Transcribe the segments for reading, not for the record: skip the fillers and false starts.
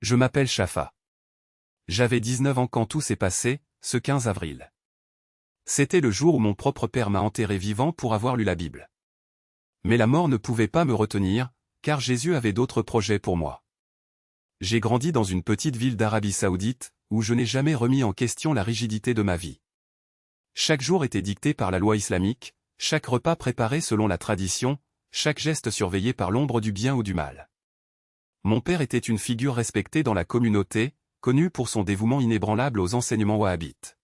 Je m'appelle Shafa. J'avais 19 ans quand tout s'est passé, ce 15 avril. C'était le jour où mon propre père m'a enterré vivant pour avoir lu la Bible. Mais la mort ne pouvait pas me retenir, car Jésus avait d'autres projets pour moi. J'ai grandi dans une petite ville d'Arabie Saoudite, où je n'ai jamais remis en question la rigidité de ma vie. Chaque jour était dicté par la loi islamique, chaque repas préparé selon la tradition, chaque geste surveillé par l'ombre du bien ou du mal. Mon père était une figure respectée dans la communauté, connu pour son dévouement inébranlable aux enseignements wahhabites.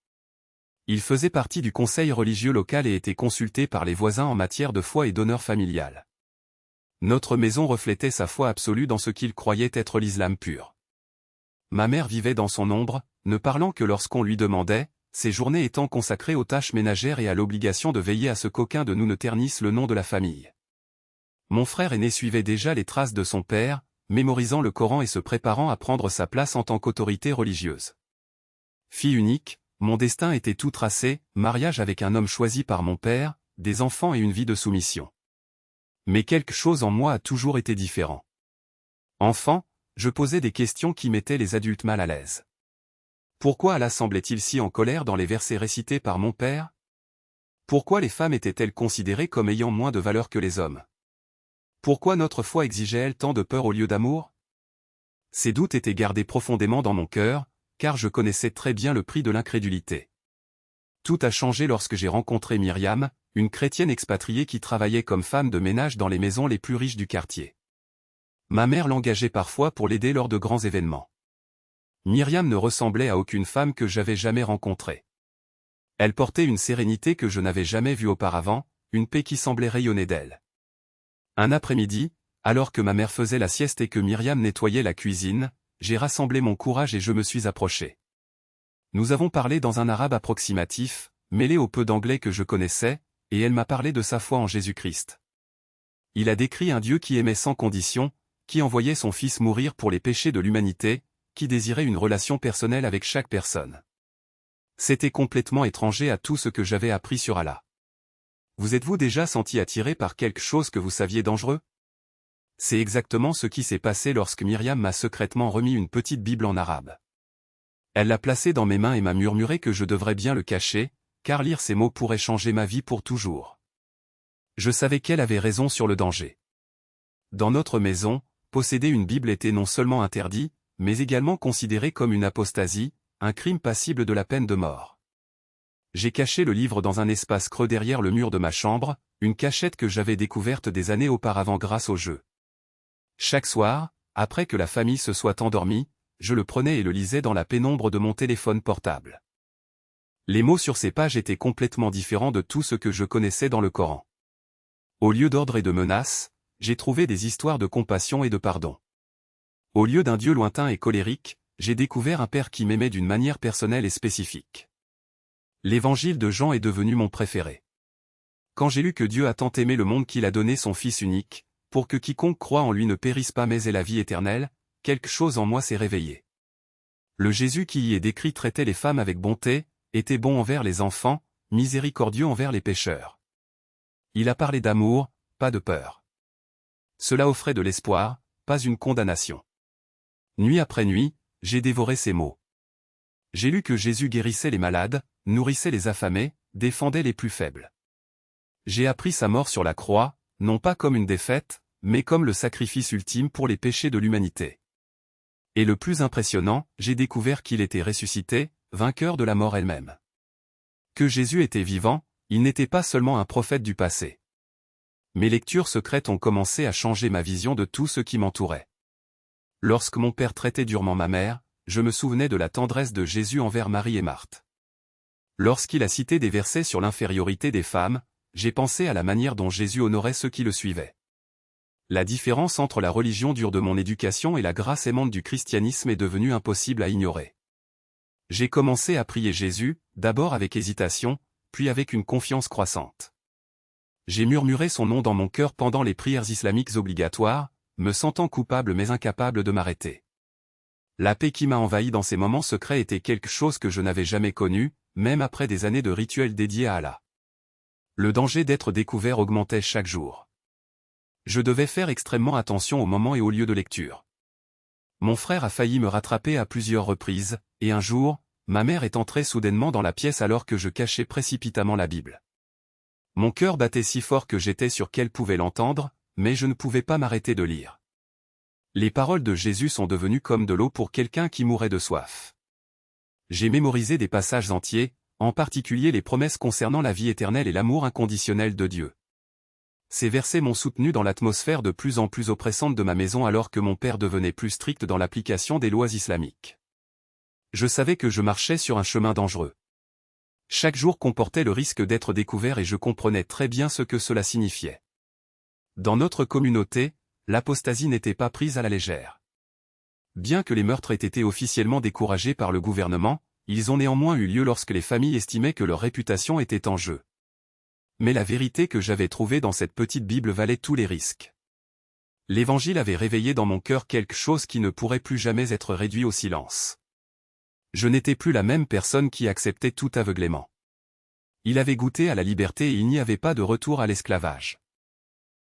Il faisait partie du conseil religieux local et était consulté par les voisins en matière de foi et d'honneur familial. Notre maison reflétait sa foi absolue dans ce qu'il croyait être l'islam pur. Ma mère vivait dans son ombre, ne parlant que lorsqu'on lui demandait, ses journées étant consacrées aux tâches ménagères et à l'obligation de veiller à ce qu'aucun de nous ne ternisse le nom de la famille. Mon frère aîné suivait déjà les traces de son père, mémorisant le Coran et se préparant à prendre sa place en tant qu'autorité religieuse. Fille unique, mon destin était tout tracé, mariage avec un homme choisi par mon père, des enfants et une vie de soumission. Mais quelque chose en moi a toujours été différent. Enfant, je posais des questions qui mettaient les adultes mal à l'aise. Pourquoi Allah semblait-il si en colère dans les versets récités par mon père? Pourquoi les femmes étaient-elles considérées comme ayant moins de valeur que les hommes? Pourquoi notre foi exigeait-elle tant de peur au lieu d'amour? Ces doutes étaient gardés profondément dans mon cœur, car je connaissais très bien le prix de l'incrédulité. Tout a changé lorsque j'ai rencontré Myriam, une chrétienne expatriée qui travaillait comme femme de ménage dans les maisons les plus riches du quartier. Ma mère l'engageait parfois pour l'aider lors de grands événements. Myriam ne ressemblait à aucune femme que j'avais jamais rencontrée. Elle portait une sérénité que je n'avais jamais vue auparavant, une paix qui semblait rayonner d'elle. Un après-midi, alors que ma mère faisait la sieste et que Myriam nettoyait la cuisine, j'ai rassemblé mon courage et je me suis approché. Nous avons parlé dans un arabe approximatif, mêlé au peu d'anglais que je connaissais, et elle m'a parlé de sa foi en Jésus-Christ. Il a décrit un Dieu qui aimait sans condition, qui envoyait son Fils mourir pour les péchés de l'humanité, qui désirait une relation personnelle avec chaque personne. C'était complètement étranger à tout ce que j'avais appris sur Allah. Vous êtes-vous déjà senti attiré par quelque chose que vous saviez dangereux? C'est exactement ce qui s'est passé lorsque Myriam m'a secrètement remis une petite Bible en arabe. Elle l'a placée dans mes mains et m'a murmuré que je devrais bien le cacher, car lire ces mots pourrait changer ma vie pour toujours. Je savais qu'elle avait raison sur le danger. Dans notre maison, posséder une Bible était non seulement interdit, mais également considéré comme une apostasie, un crime passible de la peine de mort. J'ai caché le livre dans un espace creux derrière le mur de ma chambre, une cachette que j'avais découverte des années auparavant grâce au jeu. Chaque soir, après que la famille se soit endormie, je le prenais et le lisais dans la pénombre de mon téléphone portable. Les mots sur ces pages étaient complètement différents de tout ce que je connaissais dans le Coran. Au lieu d'ordre et de menaces, j'ai trouvé des histoires de compassion et de pardon. Au lieu d'un Dieu lointain et colérique, j'ai découvert un Père qui m'aimait d'une manière personnelle et spécifique. L'évangile de Jean est devenu mon préféré. Quand j'ai lu que Dieu a tant aimé le monde qu'il a donné son Fils unique, pour que quiconque croit en lui ne périsse pas mais ait la vie éternelle, quelque chose en moi s'est réveillé. Le Jésus qui y est décrit traitait les femmes avec bonté, était bon envers les enfants, miséricordieux envers les pécheurs. Il a parlé d'amour, pas de peur. Cela offrait de l'espoir, pas une condamnation. Nuit après nuit, j'ai dévoré ces mots. J'ai lu que Jésus guérissait les malades, nourrissait les affamés, défendait les plus faibles. J'ai appris sa mort sur la croix, non pas comme une défaite, mais comme le sacrifice ultime pour les péchés de l'humanité. Et le plus impressionnant, j'ai découvert qu'il était ressuscité, vainqueur de la mort elle-même. Que Jésus était vivant, il n'était pas seulement un prophète du passé. Mes lectures secrètes ont commencé à changer ma vision de tout ce qui m'entourait. Lorsque mon père traitait durement ma mère, je me souvenais de la tendresse de Jésus envers Marie et Marthe. Lorsqu'il a cité des versets sur l'infériorité des femmes, j'ai pensé à la manière dont Jésus honorait ceux qui le suivaient. La différence entre la religion dure de mon éducation et la grâce aimante du christianisme est devenue impossible à ignorer. J'ai commencé à prier Jésus, d'abord avec hésitation, puis avec une confiance croissante. J'ai murmuré son nom dans mon cœur pendant les prières islamiques obligatoires, me sentant coupable mais incapable de m'arrêter. La paix qui m'a envahi dans ces moments secrets était quelque chose que je n'avais jamais connu, même après des années de rituels dédiés à Allah. Le danger d'être découvert augmentait chaque jour. Je devais faire extrêmement attention au moment et au lieu de lecture. Mon frère a failli me rattraper à plusieurs reprises, et un jour, ma mère est entrée soudainement dans la pièce alors que je cachais précipitamment la Bible. Mon cœur battait si fort que j'étais sûr qu'elle pouvait l'entendre, mais je ne pouvais pas m'arrêter de lire. Les paroles de Jésus sont devenues comme de l'eau pour quelqu'un qui mourait de soif. J'ai mémorisé des passages entiers, en particulier les promesses concernant la vie éternelle et l'amour inconditionnel de Dieu. Ces versets m'ont soutenu dans l'atmosphère de plus en plus oppressante de ma maison alors que mon père devenait plus strict dans l'application des lois islamiques. Je savais que je marchais sur un chemin dangereux. Chaque jour comportait le risque d'être découvert et je comprenais très bien ce que cela signifiait. Dans notre communauté, l'apostasie n'était pas prise à la légère. Bien que les meurtres aient été officiellement découragés par le gouvernement, ils ont néanmoins eu lieu lorsque les familles estimaient que leur réputation était en jeu. Mais la vérité que j'avais trouvée dans cette petite Bible valait tous les risques. L'Évangile avait réveillé dans mon cœur quelque chose qui ne pourrait plus jamais être réduit au silence. Je n'étais plus la même personne qui acceptait tout aveuglément. Il avait goûté à la liberté et il n'y avait pas de retour à l'esclavage.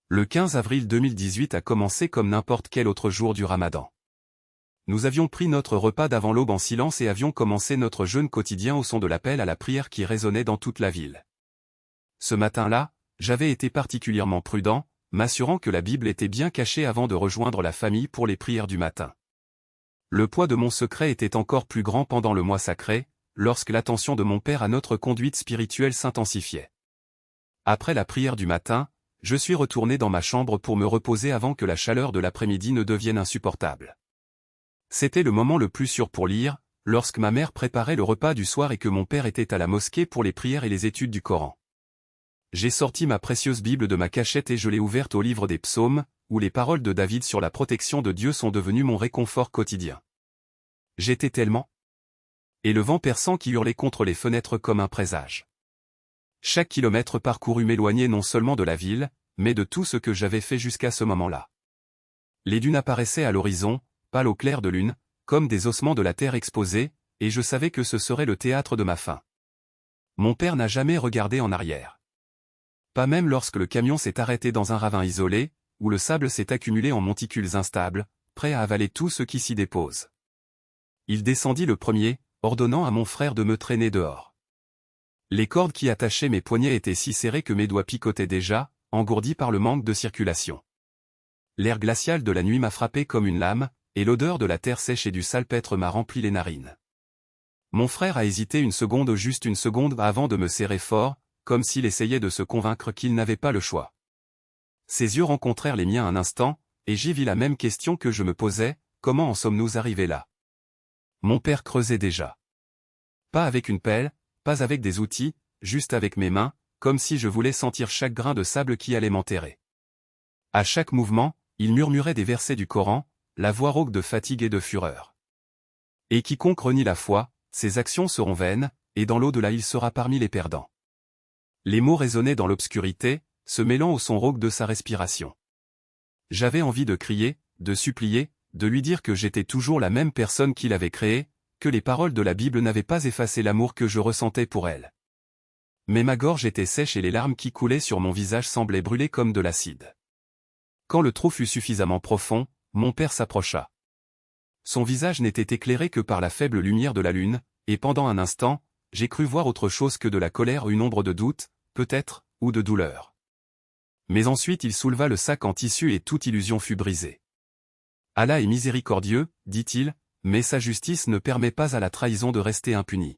Le 15 avril 2018 a commencé comme n'importe quel autre jour du Ramadan. Nous avions pris notre repas d'avant l'aube en silence et avions commencé notre jeûne quotidien au son de l'appel à la prière qui résonnait dans toute la ville. Ce matin-là, j'avais été particulièrement prudent, m'assurant que la Bible était bien cachée avant de rejoindre la famille pour les prières du matin. Le poids de mon secret était encore plus grand pendant le mois sacré, lorsque l'attention de mon père à notre conduite spirituelle s'intensifiait. Après la prière du matin, je suis retourné dans ma chambre pour me reposer avant que la chaleur de l'après-midi ne devienne insupportable. C'était le moment le plus sûr pour lire, lorsque ma mère préparait le repas du soir et que mon père était à la mosquée pour les prières et les études du Coran. J'ai sorti ma précieuse Bible de ma cachette et je l'ai ouverte au livre des psaumes, où les paroles de David sur la protection de Dieu sont devenues mon réconfort quotidien. J'étais tellement... Et le vent perçant qui hurlait contre les fenêtres comme un présage. Chaque kilomètre parcouru m'éloignait non seulement de la ville, mais de tout ce que j'avais fait jusqu'à ce moment-là. Les dunes apparaissaient à l'horizon, pâles au clair de lune, comme des ossements de la terre exposés, et je savais que ce serait le théâtre de ma fin. Mon père n'a jamais regardé en arrière. Pas même lorsque le camion s'est arrêté dans un ravin isolé, où le sable s'est accumulé en monticules instables, prêt à avaler tout ce qui s'y dépose. Il descendit le premier, ordonnant à mon frère de me traîner dehors. Les cordes qui attachaient mes poignets étaient si serrées que mes doigts picotaient déjà, engourdis par le manque de circulation. L'air glacial de la nuit m'a frappé comme une lame, et l'odeur de la terre sèche et du salpêtre m'a rempli les narines. Mon frère a hésité une seconde, juste une seconde avant de me serrer fort, comme s'il essayait de se convaincre qu'il n'avait pas le choix. Ses yeux rencontrèrent les miens un instant, et j'y vis la même question que je me posais, comment en sommes-nous arrivés là? Mon père creusait déjà. Pas avec une pelle, pas avec des outils, juste avec mes mains, comme si je voulais sentir chaque grain de sable qui allait m'enterrer. À chaque mouvement, il murmurait des versets du Coran, la voix rauque de fatigue et de fureur. Et quiconque renie la foi, ses actions seront vaines, et dans l'au-delà il sera parmi les perdants. Les mots résonnaient dans l'obscurité, se mêlant au son rauque de sa respiration. J'avais envie de crier, de supplier, de lui dire que j'étais toujours la même personne qu'il avait créée, que les paroles de la Bible n'avaient pas effacé l'amour que je ressentais pour elle. Mais ma gorge était sèche et les larmes qui coulaient sur mon visage semblaient brûler comme de l'acide. Quand le trou fut suffisamment profond, mon père s'approcha. Son visage n'était éclairé que par la faible lumière de la lune, et pendant un instant, j'ai cru voir autre chose que de la colère, une ombre de doute, peut-être, ou de douleur. Mais ensuite il souleva le sac en tissu et toute illusion fut brisée. Allah est miséricordieux, dit-il, mais sa justice ne permet pas à la trahison de rester impunie.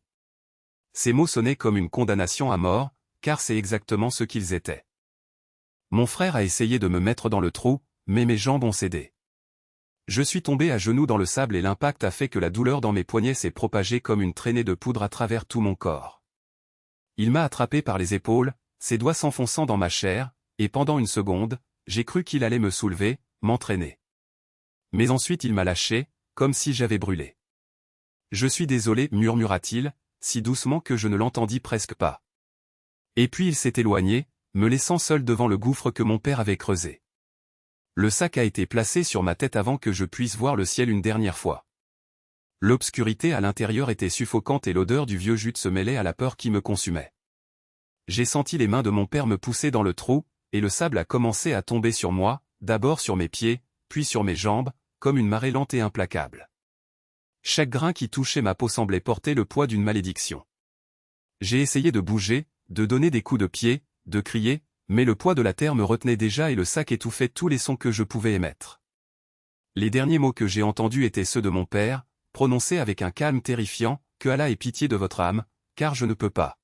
Ces mots sonnaient comme une condamnation à mort, car c'est exactement ce qu'ils étaient. Mon frère a essayé de me mettre dans le trou, mais mes jambes ont cédé. Je suis tombé à genoux dans le sable et l'impact a fait que la douleur dans mes poignets s'est propagée comme une traînée de poudre à travers tout mon corps. Il m'a attrapé par les épaules, ses doigts s'enfonçant dans ma chair, et pendant une seconde, j'ai cru qu'il allait me soulever, m'entraîner. Mais ensuite il m'a lâché, comme si j'avais brûlé. Je suis désolé, murmura-t-il, si doucement que je ne l'entendis presque pas. Et puis il s'est éloigné, me laissant seul devant le gouffre que mon père avait creusé. Le sac a été placé sur ma tête avant que je puisse voir le ciel une dernière fois. L'obscurité à l'intérieur était suffocante et l'odeur du vieux jute se mêlait à la peur qui me consumait. J'ai senti les mains de mon père me pousser dans le trou, et le sable a commencé à tomber sur moi, d'abord sur mes pieds, puis sur mes jambes, comme une marée lente et implacable. Chaque grain qui touchait ma peau semblait porter le poids d'une malédiction. J'ai essayé de bouger, de donner des coups de pied, de crier, mais le poids de la terre me retenait déjà et le sac étouffait tous les sons que je pouvais émettre. Les derniers mots que j'ai entendus étaient ceux de mon père, prononcés avec un calme terrifiant, « Que Allah ait pitié de votre âme, car je ne peux pas. »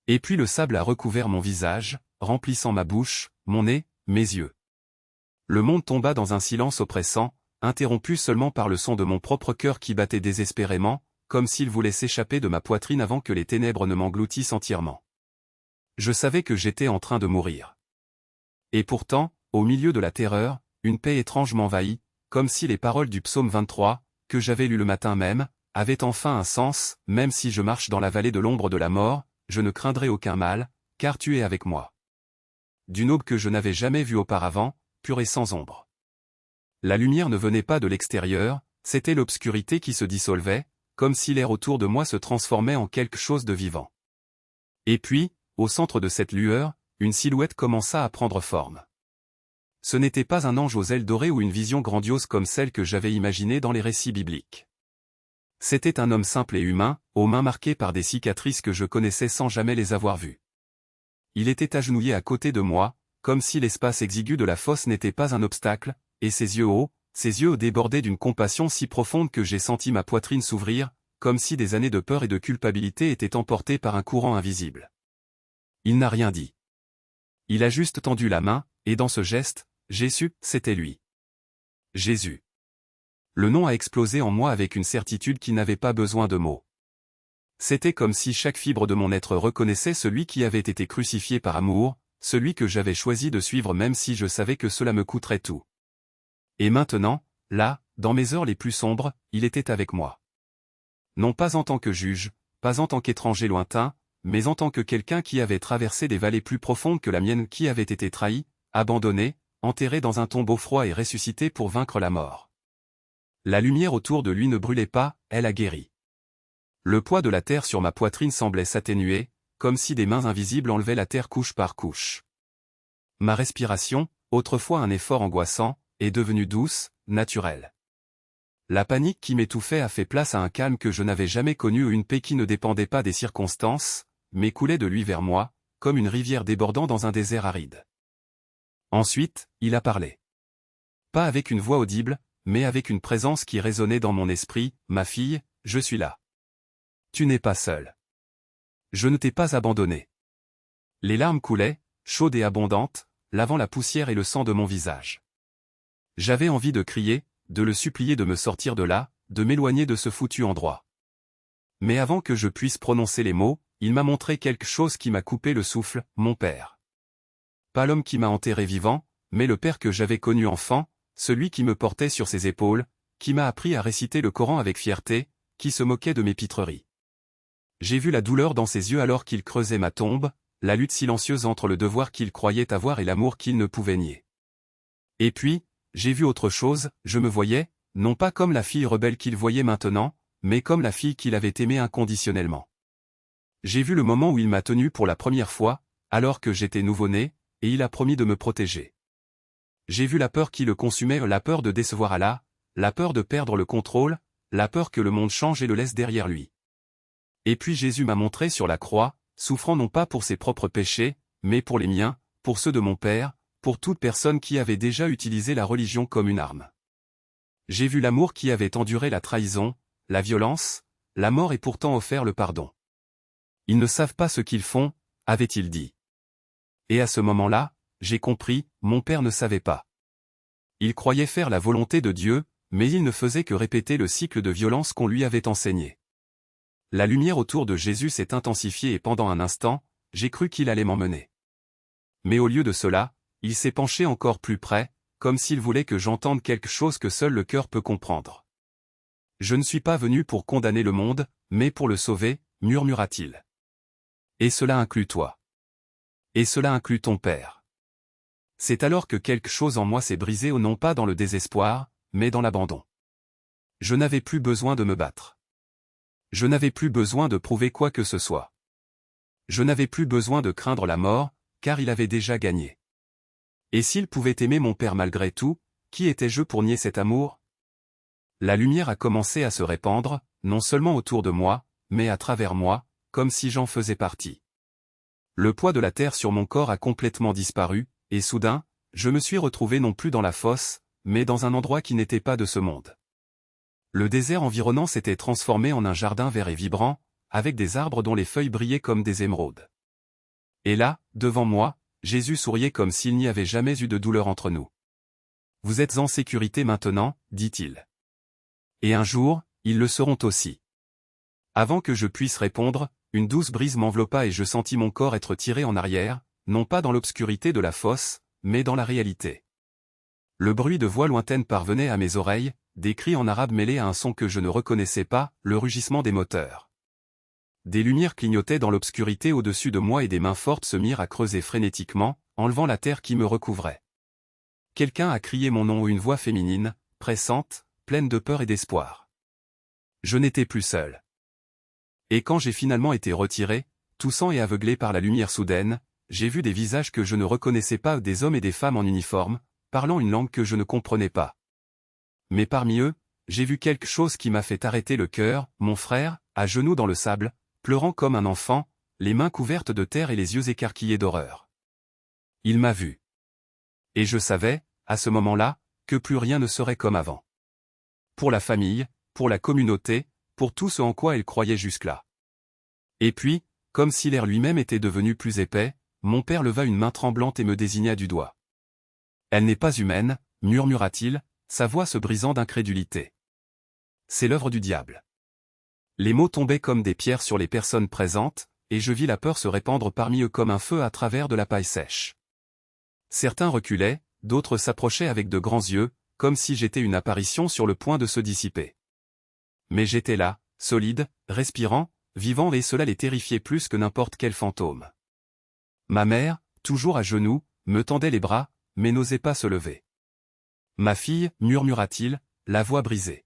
Et puis le sable a recouvert mon visage, remplissant ma bouche, mon nez, mes yeux. Le monde tomba dans un silence oppressant, interrompu seulement par le son de mon propre cœur qui battait désespérément, comme s'il voulait s'échapper de ma poitrine avant que les ténèbres ne m'engloutissent entièrement. Je savais que j'étais en train de mourir. Et pourtant, au milieu de la terreur, une paix étrange m'envahit, comme si les paroles du psaume 23, que j'avais lues le matin même, avaient enfin un sens, même si je marche dans la vallée de l'ombre de la mort, je ne craindrai aucun mal, car tu es avec moi. D'une aube que je n'avais jamais vue auparavant, pure et sans ombre. La lumière ne venait pas de l'extérieur, c'était l'obscurité qui se dissolvait, comme si l'air autour de moi se transformait en quelque chose de vivant. Et puis, au centre de cette lueur, une silhouette commença à prendre forme. Ce n'était pas un ange aux ailes dorées ou une vision grandiose comme celle que j'avais imaginée dans les récits bibliques. C'était un homme simple et humain, aux mains marquées par des cicatrices que je connaissais sans jamais les avoir vues. Il était agenouillé à côté de moi, comme si l'espace exigu de la fosse n'était pas un obstacle, et ses yeux débordaient d'une compassion si profonde que j'ai senti ma poitrine s'ouvrir, comme si des années de peur et de culpabilité étaient emportées par un courant invisible. Il n'a rien dit. Il a juste tendu la main, et dans ce geste, j'ai su, c'était lui. Jésus. Le nom a explosé en moi avec une certitude qui n'avait pas besoin de mots. C'était comme si chaque fibre de mon être reconnaissait celui qui avait été crucifié par amour, celui que j'avais choisi de suivre même si je savais que cela me coûterait tout. Et maintenant, là, dans mes heures les plus sombres, il était avec moi. Non pas en tant que juge, pas en tant qu'étranger lointain, mais en tant que quelqu'un qui avait traversé des vallées plus profondes que la mienne, qui avait été trahi, abandonné, enterré dans un tombeau froid et ressuscité pour vaincre la mort. La lumière autour de lui ne brûlait pas, elle a guéri. Le poids de la terre sur ma poitrine semblait s'atténuer, comme si des mains invisibles enlevaient la terre couche par couche. Ma respiration, autrefois un effort angoissant, est devenue douce, naturelle. La panique qui m'étouffait a fait place à un calme que je n'avais jamais connu ou une paix qui ne dépendait pas des circonstances, mais coulait de lui vers moi, comme une rivière débordant dans un désert aride. Ensuite, il a parlé. Pas avec une voix audible, mais avec une présence qui résonnait dans mon esprit, « Ma fille, je suis là. Tu n'es pas seule. Je ne t'ai pas abandonnée. » Les larmes coulaient, chaudes et abondantes, lavant la poussière et le sang de mon visage. J'avais envie de crier, de le supplier de me sortir de là, de m'éloigner de ce foutu endroit. Mais avant que je puisse prononcer les mots, il m'a montré quelque chose qui m'a coupé le souffle, mon père. Pas l'homme qui m'a enterré vivant, mais le père que j'avais connu enfant, celui qui me portait sur ses épaules, qui m'a appris à réciter le Coran avec fierté, qui se moquait de mes pitreries. J'ai vu la douleur dans ses yeux alors qu'il creusait ma tombe, la lutte silencieuse entre le devoir qu'il croyait avoir et l'amour qu'il ne pouvait nier. Et puis, j'ai vu autre chose, je me voyais, non pas comme la fille rebelle qu'il voyait maintenant, mais comme la fille qu'il avait aimée inconditionnellement. J'ai vu le moment où il m'a tenu pour la première fois, alors que j'étais nouveau-né, et il a promis de me protéger. J'ai vu la peur qui le consumait, la peur de décevoir Allah, la peur de perdre le contrôle, la peur que le monde change et le laisse derrière lui. Et puis Jésus m'a montré sur la croix, souffrant non pas pour ses propres péchés, mais pour les miens, pour ceux de mon Père, pour toute personne qui avait déjà utilisé la religion comme une arme. J'ai vu l'amour qui avait enduré la trahison, la violence, la mort et pourtant offert le pardon. Ils ne savent pas ce qu'ils font, avait-il dit. Et à ce moment-là, j'ai compris, mon père ne savait pas. Il croyait faire la volonté de Dieu, mais il ne faisait que répéter le cycle de violence qu'on lui avait enseigné. La lumière autour de Jésus s'est intensifiée et pendant un instant, j'ai cru qu'il allait m'emmener. Mais au lieu de cela, il s'est penché encore plus près, comme s'il voulait que j'entende quelque chose que seul le cœur peut comprendre. Je ne suis pas venu pour condamner le monde, mais pour le sauver, murmura-t-il. Et cela inclut toi. Et cela inclut ton père. C'est alors que quelque chose en moi s'est brisé non pas dans le désespoir, mais dans l'abandon. Je n'avais plus besoin de me battre. Je n'avais plus besoin de prouver quoi que ce soit. Je n'avais plus besoin de craindre la mort, car il avait déjà gagné. Et s'il pouvait aimer mon père malgré tout, qui étais-je pour nier cet amour, La lumière a commencé à se répandre, non seulement autour de moi, mais à travers moi, comme si j'en faisais partie. Le poids de la terre sur mon corps a complètement disparu, et soudain, je me suis retrouvé non plus dans la fosse, mais dans un endroit qui n'était pas de ce monde. Le désert environnant s'était transformé en un jardin vert et vibrant, avec des arbres dont les feuilles brillaient comme des émeraudes. Et là, devant moi, Jésus souriait comme s'il n'y avait jamais eu de douleur entre nous. « Vous êtes en sécurité maintenant, dit-il. Et un jour, ils le seront aussi. » Avant que je puisse répondre, une douce brise m'enveloppa et je sentis mon corps être tiré en arrière, non pas dans l'obscurité de la fosse, mais dans la réalité. Le bruit de voix lointaines parvenait à mes oreilles, des cris en arabe mêlés à un son que je ne reconnaissais pas, le rugissement des moteurs. Des lumières clignotaient dans l'obscurité au-dessus de moi et des mains fortes se mirent à creuser frénétiquement, enlevant la terre qui me recouvrait. Quelqu'un a crié mon nom, une voix féminine, pressante, pleine de peur et d'espoir. Je n'étais plus seul. Et quand j'ai finalement été retiré, toussant et aveuglé par la lumière soudaine, j'ai vu des visages que je ne reconnaissais pas, des hommes et des femmes en uniforme, parlant une langue que je ne comprenais pas. Mais parmi eux, j'ai vu quelque chose qui m'a fait arrêter le cœur, mon frère, à genoux dans le sable, pleurant comme un enfant, les mains couvertes de terre et les yeux écarquillés d'horreur. Il m'a vu. Et je savais, à ce moment-là, que plus rien ne serait comme avant. Pour la famille, pour la communauté, pour tout ce en quoi elle croyait jusque-là. Et puis, comme si l'air lui-même était devenu plus épais, mon père leva une main tremblante et me désigna du doigt. « Elle n'est pas humaine, murmura-t-il, sa voix se brisant d'incrédulité. C'est l'œuvre du diable. » Les mots tombaient comme des pierres sur les personnes présentes, et je vis la peur se répandre parmi eux comme un feu à travers de la paille sèche. Certains reculaient, d'autres s'approchaient avec de grands yeux, comme si j'étais une apparition sur le point de se dissiper. Mais j'étais là, solide, respirant, vivant et cela les terrifiait plus que n'importe quel fantôme. Ma mère, toujours à genoux, me tendait les bras, mais n'osait pas se lever. « Ma fille, murmura-t-il, la voix brisée.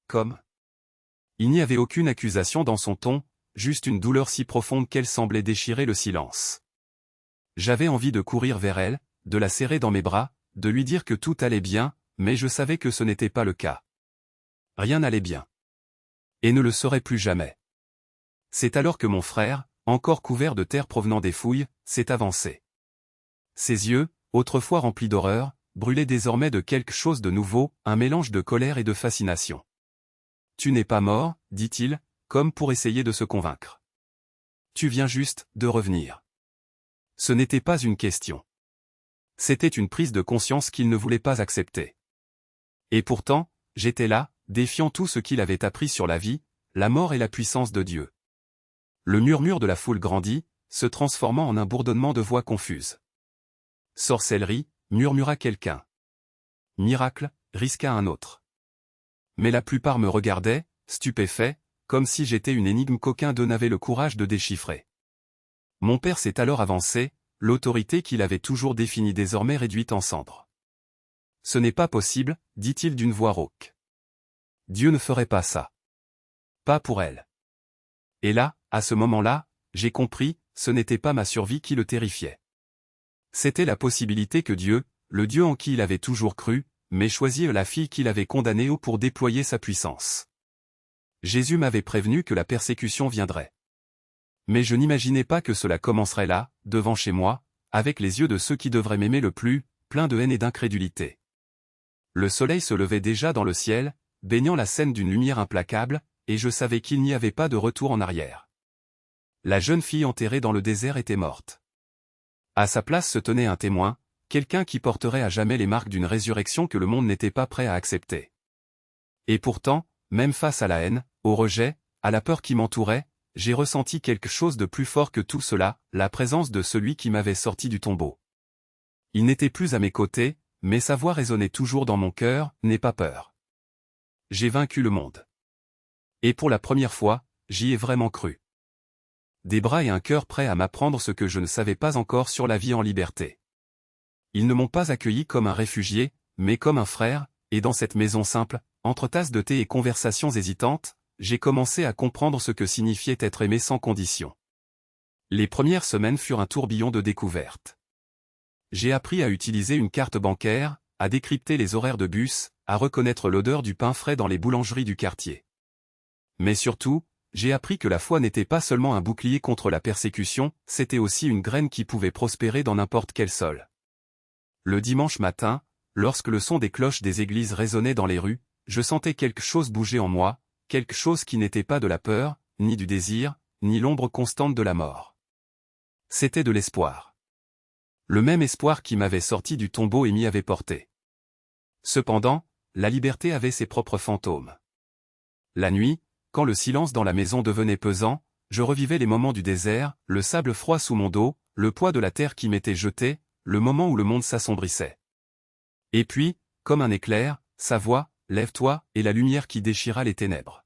Comme. Il n'y avait aucune accusation dans son ton, juste une douleur si profonde qu'elle semblait déchirer le silence. J'avais envie de courir vers elle, de la serrer dans mes bras, de lui dire que tout allait bien, mais je savais que ce n'était pas le cas. Rien n'allait bien. Et ne le serait plus jamais. C'est alors que mon frère, encore couvert de terre provenant des fouilles, s'est avancé. Ses yeux, autrefois remplis d'horreur, brûlaient désormais de quelque chose de nouveau, un mélange de colère et de fascination. « Tu n'es pas mort, dit-il, comme pour essayer de se convaincre. Tu viens juste de revenir. » Ce n'était pas une question. C'était une prise de conscience qu'il ne voulait pas accepter. Et pourtant, j'étais là, défiant tout ce qu'il avait appris sur la vie, la mort et la puissance de Dieu. Le murmure de la foule grandit, se transformant en un bourdonnement de voix confuses. « Sorcellerie » murmura quelqu'un. « Miracle » risqua un autre. Mais la plupart me regardaient, stupéfaits, comme si j'étais une énigme qu'aucun d'eux n'avait le courage de déchiffrer. Mon père s'est alors avancé, l'autorité qu'il avait toujours définie désormais réduite en cendres. « Ce n'est pas possible, dit-il d'une voix rauque. Dieu ne ferait pas ça. Pas pour elle. » Et là, à ce moment-là, j'ai compris, ce n'était pas ma survie qui le terrifiait. C'était la possibilité que Dieu, le Dieu en qui il avait toujours cru, m'ait choisi la fille qu'il avait condamnée pour déployer sa puissance. Jésus m'avait prévenu que la persécution viendrait. Mais je n'imaginais pas que cela commencerait là, devant chez moi, avec les yeux de ceux qui devraient m'aimer le plus, pleins de haine et d'incrédulité. Le soleil se levait déjà dans le ciel, baignant la scène d'une lumière implacable, et je savais qu'il n'y avait pas de retour en arrière. La jeune fille enterrée dans le désert était morte. À sa place se tenait un témoin, quelqu'un qui porterait à jamais les marques d'une résurrection que le monde n'était pas prêt à accepter. Et pourtant, même face à la haine, au rejet, à la peur qui m'entourait, j'ai ressenti quelque chose de plus fort que tout cela, la présence de celui qui m'avait sorti du tombeau. Il n'était plus à mes côtés, mais sa voix résonnait toujours dans mon cœur, « N'aie pas peur. J'ai vaincu le monde. » Et pour la première fois, j'y ai vraiment cru. Des bras et un cœur prêts à m'apprendre ce que je ne savais pas encore sur la vie en liberté. Ils ne m'ont pas accueilli comme un réfugié, mais comme un frère, et dans cette maison simple, entre tasses de thé et conversations hésitantes, j'ai commencé à comprendre ce que signifiait être aimé sans condition. Les premières semaines furent un tourbillon de découvertes. J'ai appris à utiliser une carte bancaire, à décrypter les horaires de bus, à reconnaître l'odeur du pain frais dans les boulangeries du quartier. Mais surtout, j'ai appris que la foi n'était pas seulement un bouclier contre la persécution, c'était aussi une graine qui pouvait prospérer dans n'importe quel sol. Le dimanche matin, lorsque le son des cloches des églises résonnait dans les rues, je sentais quelque chose bouger en moi, quelque chose qui n'était pas de la peur, ni du désir, ni l'ombre constante de la mort. C'était de l'espoir. Le même espoir qui m'avait sorti du tombeau et m'y avait porté. Cependant, la liberté avait ses propres fantômes. La nuit, quand le silence dans la maison devenait pesant, je revivais les moments du désert, le sable froid sous mon dos, le poids de la terre qui m'était jeté, le moment où le monde s'assombrissait. Et puis, comme un éclair, sa voix, lève-toi, et la lumière qui déchira les ténèbres.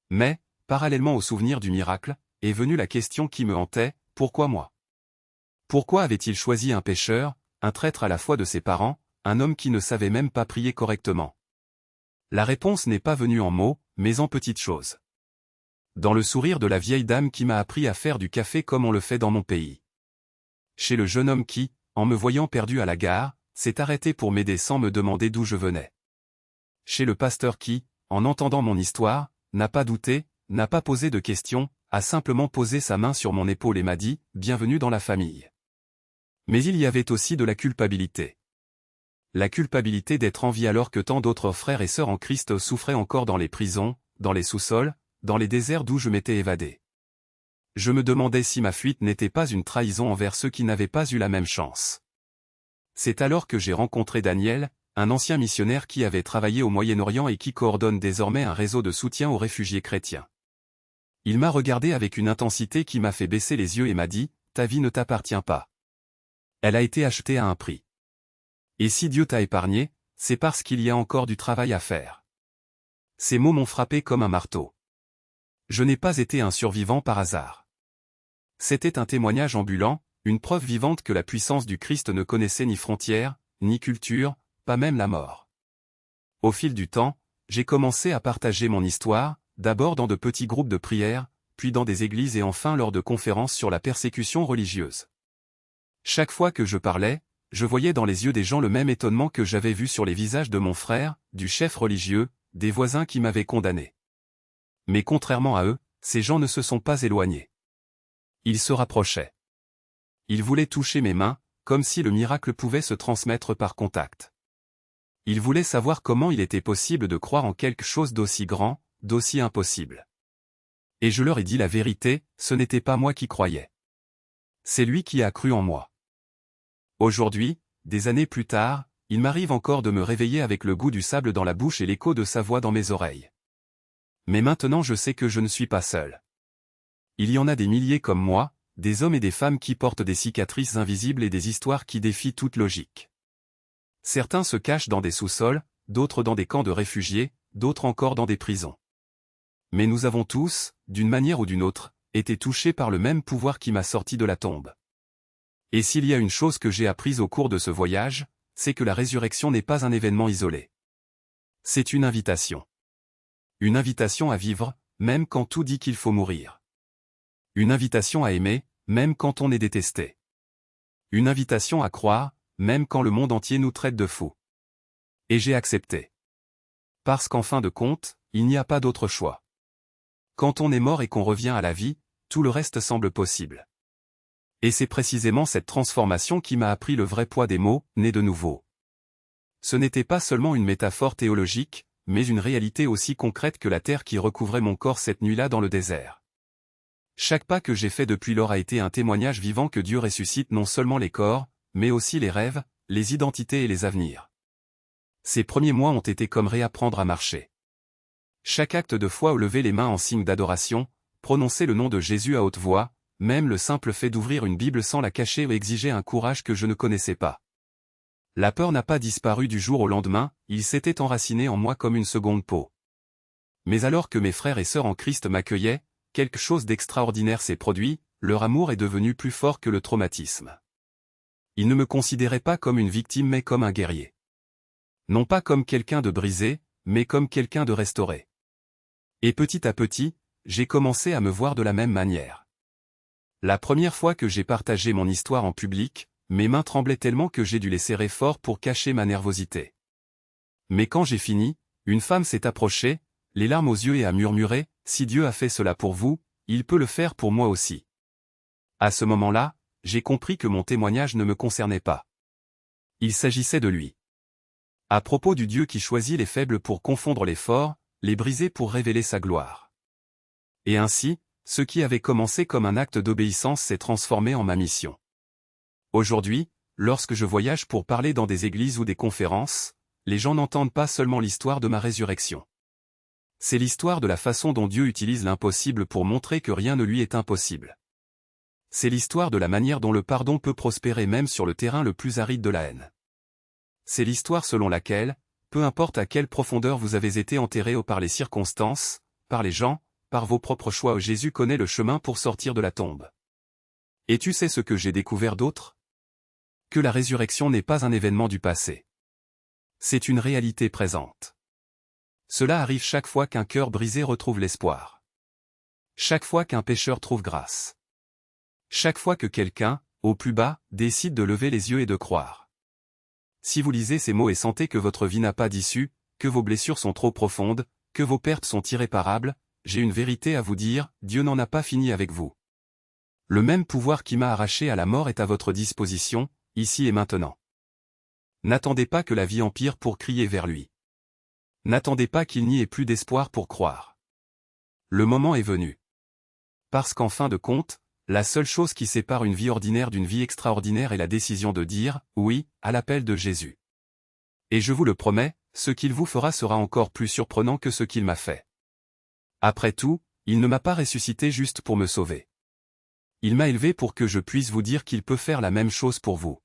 Mais, parallèlement au souvenir du miracle, est venue la question qui me hantait, pourquoi moi? Pourquoi avait-il choisi un pécheur, un traître à la foi de ses parents, un homme qui ne savait même pas prier correctement? La réponse n'est pas venue en mots, mais en petites choses. Dans le sourire de la vieille dame qui m'a appris à faire du café comme on le fait dans mon pays. Chez le jeune homme qui, en me voyant perdu à la gare, s'est arrêté pour m'aider sans me demander d'où je venais. Chez le pasteur qui, en entendant mon histoire, n'a pas douté, n'a pas posé de questions, a simplement posé sa main sur mon épaule et m'a dit « Bienvenue dans la famille ». Mais il y avait aussi de la culpabilité. La culpabilité d'être en vie alors que tant d'autres frères et sœurs en Christ souffraient encore dans les prisons, dans les sous-sols, dans les déserts d'où je m'étais évadé. Je me demandais si ma fuite n'était pas une trahison envers ceux qui n'avaient pas eu la même chance. C'est alors que j'ai rencontré Daniel, un ancien missionnaire qui avait travaillé au Moyen-Orient et qui coordonne désormais un réseau de soutien aux réfugiés chrétiens. Il m'a regardé avec une intensité qui m'a fait baisser les yeux et m'a dit « Ta vie ne t'appartient pas. Elle a été achetée à un prix. Et si Dieu t'a épargné, c'est parce qu'il y a encore du travail à faire. » Ces mots m'ont frappé comme un marteau. Je n'ai pas été un survivant par hasard. C'était un témoignage ambulant, une preuve vivante que la puissance du Christ ne connaissait ni frontières, ni culture, pas même la mort. Au fil du temps, j'ai commencé à partager mon histoire, d'abord dans de petits groupes de prière, puis dans des églises et enfin lors de conférences sur la persécution religieuse. Chaque fois que je parlais, je voyais dans les yeux des gens le même étonnement que j'avais vu sur les visages de mon frère, du chef religieux, des voisins qui m'avaient condamné. Mais contrairement à eux, ces gens ne se sont pas éloignés. Ils se rapprochaient. Ils voulaient toucher mes mains, comme si le miracle pouvait se transmettre par contact. Ils voulaient savoir comment il était possible de croire en quelque chose d'aussi grand, d'aussi impossible. Et je leur ai dit la vérité, ce n'était pas moi qui croyais. C'est lui qui a cru en moi. Aujourd'hui, des années plus tard, il m'arrive encore de me réveiller avec le goût du sable dans la bouche et l'écho de sa voix dans mes oreilles. Mais maintenant je sais que je ne suis pas seul. Il y en a des milliers comme moi, des hommes et des femmes qui portent des cicatrices invisibles et des histoires qui défient toute logique. Certains se cachent dans des sous-sols, d'autres dans des camps de réfugiés, d'autres encore dans des prisons. Mais nous avons tous, d'une manière ou d'une autre, été touchés par le même pouvoir qui m'a sorti de la tombe. Et s'il y a une chose que j'ai apprise au cours de ce voyage, c'est que la résurrection n'est pas un événement isolé. C'est une invitation. Une invitation à vivre, même quand tout dit qu'il faut mourir. Une invitation à aimer, même quand on est détesté. Une invitation à croire, même quand le monde entier nous traite de fous. Et j'ai accepté. Parce qu'en fin de compte, il n'y a pas d'autre choix. Quand on est mort et qu'on revient à la vie, tout le reste semble possible. Et c'est précisément cette transformation qui m'a appris le vrai poids des mots « né de nouveau ». Ce n'était pas seulement une métaphore théologique, mais une réalité aussi concrète que la terre qui recouvrait mon corps cette nuit-là dans le désert. Chaque pas que j'ai fait depuis lors a été un témoignage vivant que Dieu ressuscite non seulement les corps, mais aussi les rêves, les identités et les avenirs. Ces premiers mois ont été comme réapprendre à marcher. Chaque acte de foi ou lever les mains en signe d'adoration, prononcer le nom de Jésus à haute voix, même le simple fait d'ouvrir une Bible sans la cacher exigeait un courage que je ne connaissais pas. La peur n'a pas disparu du jour au lendemain, il s'était enraciné en moi comme une seconde peau. Mais alors que mes frères et sœurs en Christ m'accueillaient, quelque chose d'extraordinaire s'est produit, leur amour est devenu plus fort que le traumatisme. Ils ne me considéraient pas comme une victime mais comme un guerrier. Non pas comme quelqu'un de brisé, mais comme quelqu'un de restauré. Et petit à petit, j'ai commencé à me voir de la même manière. La première fois que j'ai partagé mon histoire en public, mes mains tremblaient tellement que j'ai dû les serrer fort pour cacher ma nervosité. Mais quand j'ai fini, une femme s'est approchée, les larmes aux yeux et a murmuré, « Si Dieu a fait cela pour vous, il peut le faire pour moi aussi. » À ce moment-là, j'ai compris que mon témoignage ne me concernait pas. Il s'agissait de lui. À propos du Dieu qui choisit les faibles pour confondre les forts, les briser pour révéler sa gloire. Et ainsi, ce qui avait commencé comme un acte d'obéissance s'est transformé en ma mission. Aujourd'hui, lorsque je voyage pour parler dans des églises ou des conférences, les gens n'entendent pas seulement l'histoire de ma résurrection. C'est l'histoire de la façon dont Dieu utilise l'impossible pour montrer que rien ne lui est impossible. C'est l'histoire de la manière dont le pardon peut prospérer même sur le terrain le plus aride de la haine. C'est l'histoire selon laquelle, peu importe à quelle profondeur vous avez été enterré par les circonstances, par les gens, par vos propres choix, Jésus connaît le chemin pour sortir de la tombe. Et tu sais ce que j'ai découvert d'autre? Que la résurrection n'est pas un événement du passé. C'est une réalité présente. Cela arrive chaque fois qu'un cœur brisé retrouve l'espoir. Chaque fois qu'un pécheur trouve grâce. Chaque fois que quelqu'un, au plus bas, décide de lever les yeux et de croire. Si vous lisez ces mots et sentez que votre vie n'a pas d'issue, que vos blessures sont trop profondes, que vos pertes sont irréparables, j'ai une vérité à vous dire, Dieu n'en a pas fini avec vous. Le même pouvoir qui m'a arraché à la mort est à votre disposition, ici et maintenant. N'attendez pas que la vie empire pour crier vers lui. N'attendez pas qu'il n'y ait plus d'espoir pour croire. Le moment est venu. Parce qu'en fin de compte, la seule chose qui sépare une vie ordinaire d'une vie extraordinaire est la décision de dire « oui » à l'appel de Jésus. Et je vous le promets, ce qu'il vous fera sera encore plus surprenant que ce qu'il m'a fait. Après tout, il ne m'a pas ressuscité juste pour me sauver. Il m'a élevé pour que je puisse vous dire qu'il peut faire la même chose pour vous.